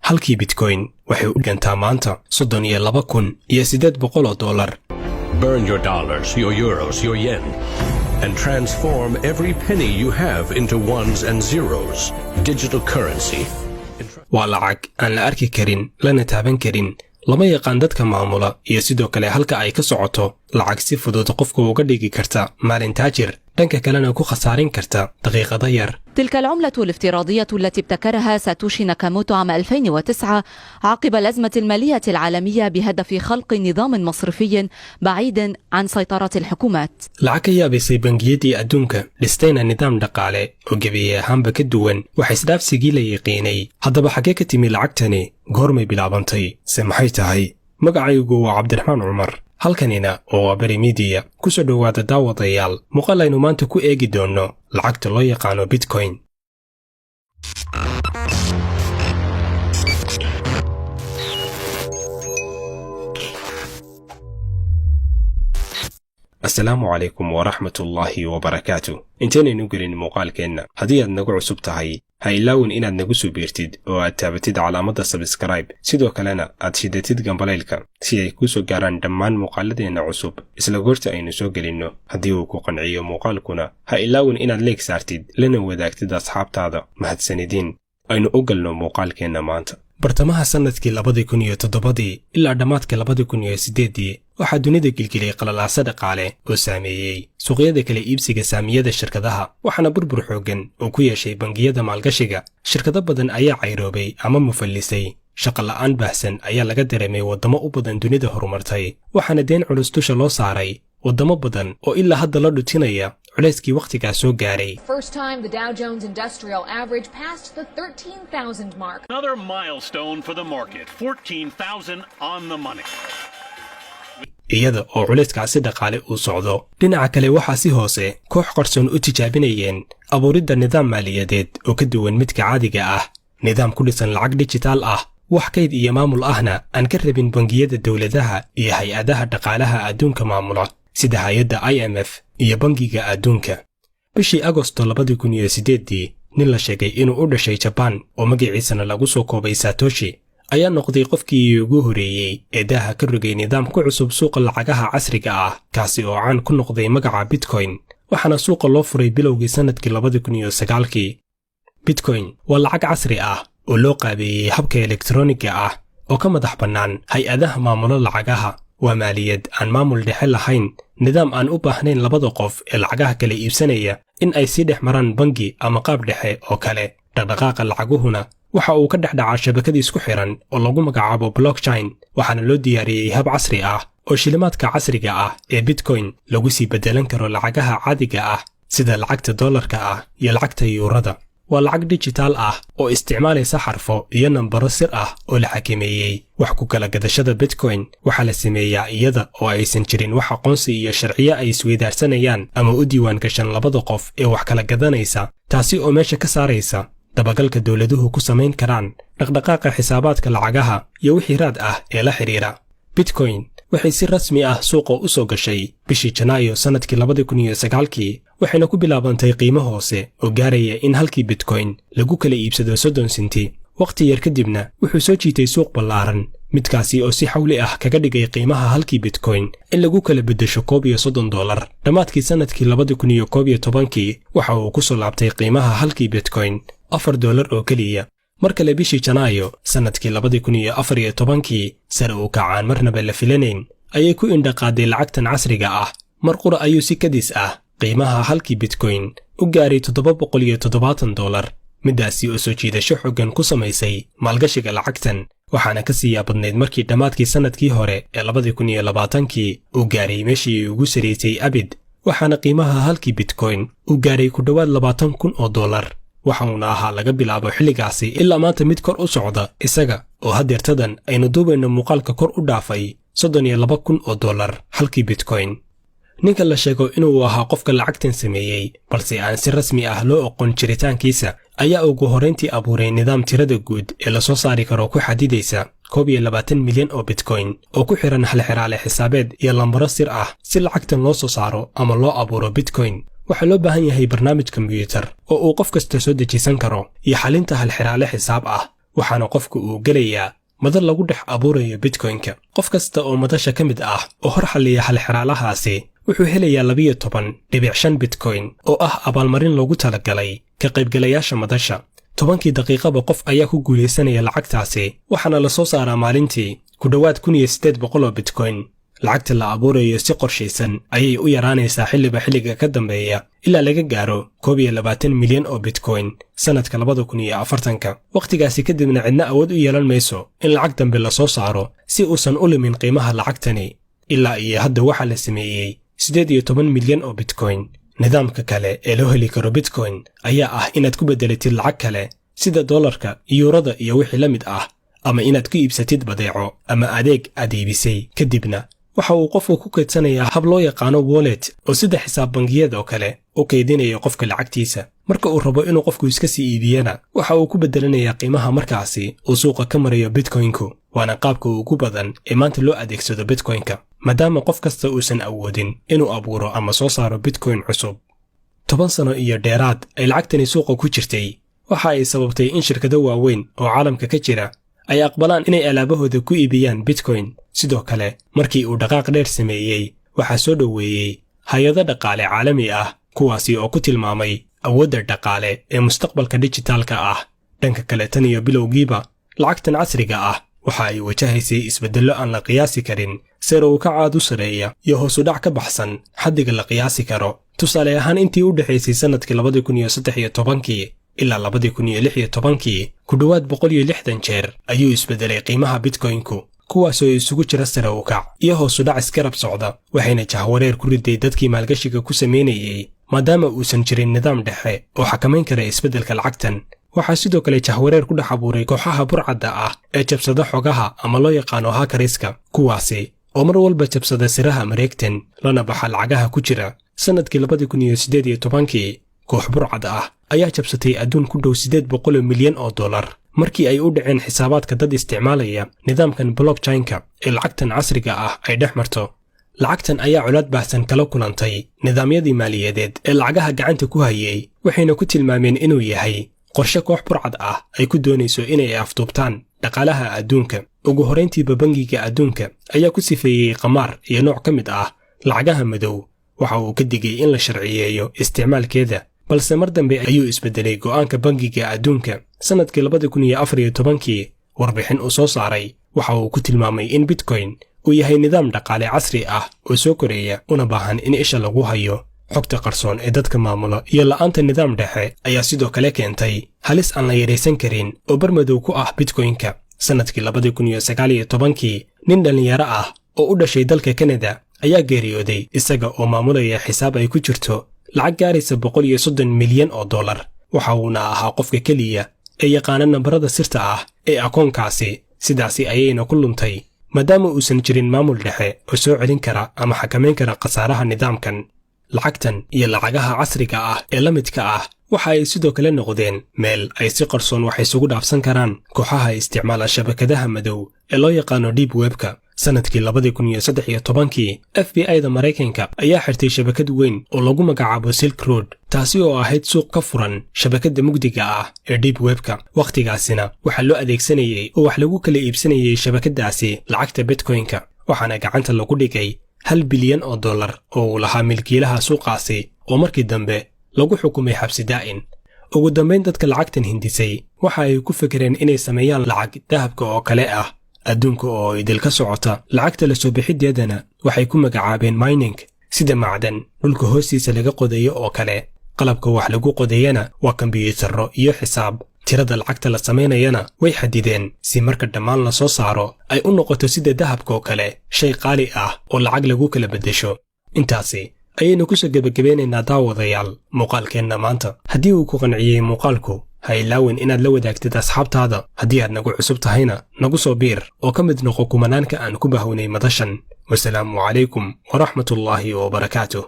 halkii bitcoin waxay u dhigantaa maanta $32,800. Burn your dollars, your euros, your yen, and transform every penny you have into ones and zeros. Digital currency. waa lacag aan la arki karin lana taaban karin lama yaqaan dadka maamula iyo sidoo kale halka ay ka socoto lacag si fudud qofku uga dhigi karta maalin taajir dhanka kalena ku khasaarin karta daqiiqado yar. تلك العملة الافتراضية التي ابتكرها ساتوشي ناكاموتو عام 2009 عقب الأزمة المالية العالمية بهدف خلق نظام مصرفي بعيد عن سيطرة الحكومات. lacag ayaa bisay bangiyadii adduunka dhistayna nidaam dhaqaale oo gebi ahaanba ka duwan waxa isdhaafsigii la yaqiinay. haddaba xagee ka timi lacagtani goormay bilaabantay se maxay tahay? magacaygu waa Cabdiraxmaan Cumar halkanina oo waa Bari Media. ku soo dhawaada daawadayaal muuqaal aynu maanta ku eegi doono lacagta loo yaqaano Bitcoin. Assalaamu calaykum waraxmatullaahi wabarakaatuh. intaynaynu gelin muuqaalkeenna haddii aad nagu cusub tahay ha ilaawin inaad nagu soo biirtid oo aad taabatid calaamadda subscribe sidoo kalena aad shidatid gambaleylka si ay kuu soo gaaraan dhammaan muuqaaladeenna cusub isla goorta aynu soo gelinno. haddii uu ku qanciyo muuqaalkuna ha ilaawin inaad leeg saartid lana wadaagtid asxaabtaada. mahadsanidin. aynu u galno muuqaalkeenna maanta. bartamaha sanadkii 2007 ilaa dhammaadka 2008 waxaa dunida gilgilay qalalaasa dhaqaale oo saameeyey suuqyada kala iibsiga saamiyada shirkadaha waxaana burbur xooggan oo ku yeeshay bangiyada maalgashiga. shirkado badan ayaa cayroobay ama mufallisay. shaqo la'aan baahsan ayaa laga dareemay waddamo u badan dunida horumartay waxaana deen culus dusha loo saaray waddamo badan oo ilaa hadda la dhutinaya culayskii waqtigaas soo gaaray. First time the Dow Jones Industrial Average passed the 13,000 mark. Another milestone for the market, 14,000 on the money. iyada oo culayskaasi dhaqaale uu socdo dhinaca kale waxaa si hoose koox qarsoon u tijaabinayeen abuuridda nidaam maaliyadeed oo ka duwan midka caadiga ah. nidaam ku dhisan lacag dijitaal ah wax kayd iyo maamul ahna aan ka rabin bangiyada dowladaha iyo hay-adaha dhaqaalaha adduunka maamula sida hay-adda IMF iyo bangiga adduunka. bishii Agosto 2008 nin la sheegay inuu u dhashay Japan oo magaciisana lagu soo koobay Satoshi ayaa noqday qofkii ugu horeeyay ee daaha ka rogay nidaam ku cusub suuqa lacagaha casriga ah kaasi oo caan ku noqday magaca Bitcoin waxaana suuqa loo furay bilowgii sanadkii 2009. Bitcoin waa lacag casri ah oo loo qaabeeyey habka elektarooniga ah oo ka madax bannaan hay-adaha maamulo lacagaha. waa maaliyad aan maamul dhexe lahayn nidaam aan u baahnayn labada qof ee lacagaha kala iibsanaya in ay sii dhex maraan bangi ama qaab dhexe oo kale. dhaqdhaqaaqa lacaguhuna waxa uu ka dhex dhacaa shabakad isku xiran oo lagu magacaabo blockchain waxaana loo diyaariyey hab casri ah oo shilimaadka casriga ah ee Bitcoin lagu sii bedelan karo lacagaha caadiga ah sida lacagta dollarka ah iyo lacagta yuurada. waa lacag dijitaal ah oo isticmaalaysa xarfo iyo nambaro sir ah oo la xakameeyey. wax ku kala gadashada Bitcoin waxaa la sameeyaa iyada oo aysan jirin wax aqoonsi iyo sharciyo ay isweydaarsanayaan ama u diiwaan gashan labada qof ee wax kala gadanaysa taasi oo meesha ka saaraysa dabagalka dowladuhu ku samayn karaan dhaqdhaqaaqa xisaabaadka lacagaha iyo wixii raad ah ee la xiriira. Bitcoin waxay si rasmi ah suuqa u soo gashay bishii Janaayo sanadkii 2009 waxayna ku bilaabantay qiimo hoose oo gaaraya in halkii Bitcoin lagu kala iibsado 30 senti. waqti yar kadibna wuxuu soo jiitay suuq ballaaran midkaasi oo si xawli ah kaga dhigay qiimaha halkii Bitcoin in lagu kala bedesho $30. dhammaadkii sanadkii 2011 waxa uu ku soo laabtay qiimaha halkii Bitcoin $4 oo keliya. marka la bishii Janaayo sanadkii 2014 sare u kacaan marnaba la filanayn ayay ku indhaqaaday lacagtan casriga ah. mar qura ayuu si kadis ah qiimaha halkii Bitcoin u gaaray $770. midaasi oo soo jiidasho xooggan ku samaysay maalgashiga lacagtan waxaana ka sii yaabadnayd markii dhammaadkii sanadkii hore ee 2020 uu gaaray meeshii ugu sareysay abid waxaana qiimaha halkii Bitcoin u gaaray ku dhawaad $20,000. waxauna ahaa laga bilaabo xilligaasi ilaa maanta mid kor u socda isaga oo hadeertadan aynu duubayno muuqaalka kor u dhaafay $32,000 halkii Bitcoin. ninka la sheego inuu ahaa qofka lacagtan sameeyey balse aan si rasmi ah loo aqoon jiritaankiisa ayaa ugu horeyntii abuuray nidaam tirada guud ee la soo saari karo ku xadidaysa 21 milyan oo Bitcoin oo ku xiran hal xiraale xisaabeed iyo lambaro sir ah si lacagtan loo soo saaro ama loo abuuro Bitcoin. waxaa loo baahan yahay barnaamij kombiyuutar oo uu qof kasta soo dejisan karo iyo xalinta hal xiraale xisaab ah waxaana qofku uu gelayaa madar lagu dhex abuurayo bitcoin-ka. qof kasta oo madasha ka mid ah oo hor xalliya halxiraalahaasi wuxuu helayaa 12.5 bitcoin oo ah abaalmarin loogu talagalay ka qaybgalayaasha madasha. 10kii daqiiqaba qof ayaa ku guulaysanaya lacagtaasi, waxaana la soo saaraa maalintii ku dhowaad 1800 oo bitcoin. lacagta la abuurayo si qorshaysan ayay u yaraanaysaa xilliga ka dambeeya ilaa laga gaaro 21 milyan oo bitcoin sanadka 2040. wakhtigaasi kadibna cidna awood u yeelan mayso in lacag dambe la soo saaro si uusan u limin qiimaha lacagtani. ilaa iyo hadda waxaa la sameeyey 18 milyan oo bitcoin. nidaamka kale ee loo heli karo bitcoin ayaa ah inaad ku beddelatid lacag kale sida doolarka, yuurada iyo wixii la mid ah, ama inaad ku iibsatid badeeco ama adeeg aad iibisay. kadibna waxa uu qofku ku kaydsanayaa hab loo yaqaano wallet oo sida xisaab bangiyada oo kale u kaydinayo qofka lacagtiisa. marka uu rabo inuu qofku iska sii iibiyana waxa uu ku beddelanayaa qiimaha markaasi uu suuqa ka marayo bitcoin-ku. waana qaabka ugu badan ee maanta loo adeegsado bitcoin-ka, maadaama qof kasta uusan awoodin inuu abuuro ama soo saaro bitcoin cusub. 10 sano iyo dheeraad ay lacagtani suuqa ku jirtay waxa ay sababtay in shirkado waaweyn oo caalamka ka jira ay aqbalaan inay alaabahooda ku iibiyaan bitcoin. sidoo kale markii uu dhaqaaq dheer sameeyey waxaa soo dhoweeyey hay-ado dhaqaale caalami ah kuwaasi oo ku tilmaamay awoodda dhaqaale ee mustaqbalka dijitaalka ah. dhanka kale tan iyo bilowgiiba lacagtan casriga ah waxa ay wajahaysay isbeddello aan la qiyaasi karin, sare u kac aad u sareeya iyo hoos u dhac ka baxsan xaddiga la qiyaasi karo. tusaale ahaan intii u dhexaysay sanadkii 2013 ilaa 2016 ku dhowaad 160 jeer ayuu isbeddelay qiimaha bitcoin-ku, kuwaasoo isugu jira sare u kac iyo hoos u dhac iskarab socda. waxayna jahwareer ku riday dadkii maalgashiga ku samaynayay maadaama uusan jirin nidaam dhexe oo xakamayn kara isbeddelka lacagtan. waxaa sidoo kale jahwareer ku dhex abuuray kooxaha burcadda ah ee jabsada xogaha ama loo yaqaano hackeriska, kuwaasi oo mar walba jabsada siraha mareegtan lana baxa lacagaha ku jira. sanadkii 2018 koox burcad ah ayaa jabsatay adduun ku dhow 800 milyan oo dollar markii ay u dhaceen xisaabaadka dad isticmaalaya nidaamkan blockchain-ka ee lacagtan casriga ah ay dhex marto. lacagtan ayaa culaad baahsan kala kulantay nidaamyadii maaliyadeed ee lacagaha gacanta ku hayay, waxayna ku tilmaameen inuu yahay qorshe koox burcad ah ay ku doonayso inay afduubtaan dhaqaalaha adduunka. ugu horrayntiiba bangiga adduunka ayaa ku sifeeyey qamaar iyo nooc ka mid ah lacagaha madow. waxa uu ka digay in la sharciyeeyo isticmaalkeeda, balse mar dambe ayuu isbeddelay go'aanka bangiga adduunka. sanadkii 2014 warbixin uu soo saaray waxa uu ku tilmaamay in bitcoin uu yahay nidaam dhaqaale casri ah oo soo koreeya una baahan in isha lagu hayo. xogta qarsoon ee dadka maamulo iyo la'aanta nidaam dhexe ayaa sidoo kale keentay halis aan la yaraysan karin oo barmadow ku ah bitcoin-ka. sanadkii 2019 nin dhallinyaro ah oo u dhashay dalka Kanada ayaa geeriyooday isaga oo maamulaya xisaab ay ku jirto lacag gaaraysa 130 milyan oo dollar. waxa uuna ahaa qofka keliya ee yaqaana nambarada sirta ah ee akoonkaasi. sidaasi ayayna ku luntay maadaama uusan jirin maamul dhexe oo soo celin kara ama xakamayn kara khasaaraha nidaamkan. lacagtan iyo lacagaha casriga ah ee la midka ah waxa ay sidoo kale noqdeen meel ay si qarsoon wax isugu dhaafsan karaan kooxaha isticmaala shabakadaha madow ee loo yaqaano deep web-ka. sanadkii 2013 FBI-da Maraykanka ayaa xirtay shabakad weyn oo lagu magacaabo Silk Road, taasi oo ahayd suuq ka furan shabakadda mugdiga ah ee deep web-ka. wakhtigaasina waxaa loo adeegsanayay oo wax lagu kala iibsanayay shabakaddaasi lacagta bitcoin-ka, waxaana gacanta lagu dhigay $1 bilyan oo dollar oo uu lahaa milkiilaha suuqaasi oo markii dambe lagu xukumay xabsi daa'in. ugu dambayn dadka lacagtan hindisay waxa ay ku fekereen inay sameeyaan lacag dahabka oo kale ah. adduunka oo idil ka socota lacagta la soo bixideedana waxay ku magacaabeen mining, sida macdan dhulka hoostiisa laga qodayo oo kale. qalabka wax lagu qodayana waa kombiyuutarro iyo xisaab. tirada lacagta la samaynayana way xadideen si marka dhammaan la soo saaro ay u noqoto sida dahabka oo kale, shay qaali ah oo lacag lagu kala beddesho. intaasi ayaynu ku soo gebagabeynaynaa daawadayaal muuqaalkeenna maanta. haddii uu ku qanciyey muuqaalku ha ilaawin inaad la wadaagtid asxaabtaada. haddii aad nagu cusub tahayna nagu soo biir oo ka mid noqo kumanaanka aan ku bahownay madashan. wasalaamu calaykum waraxmatullaahi wabarakaatuh.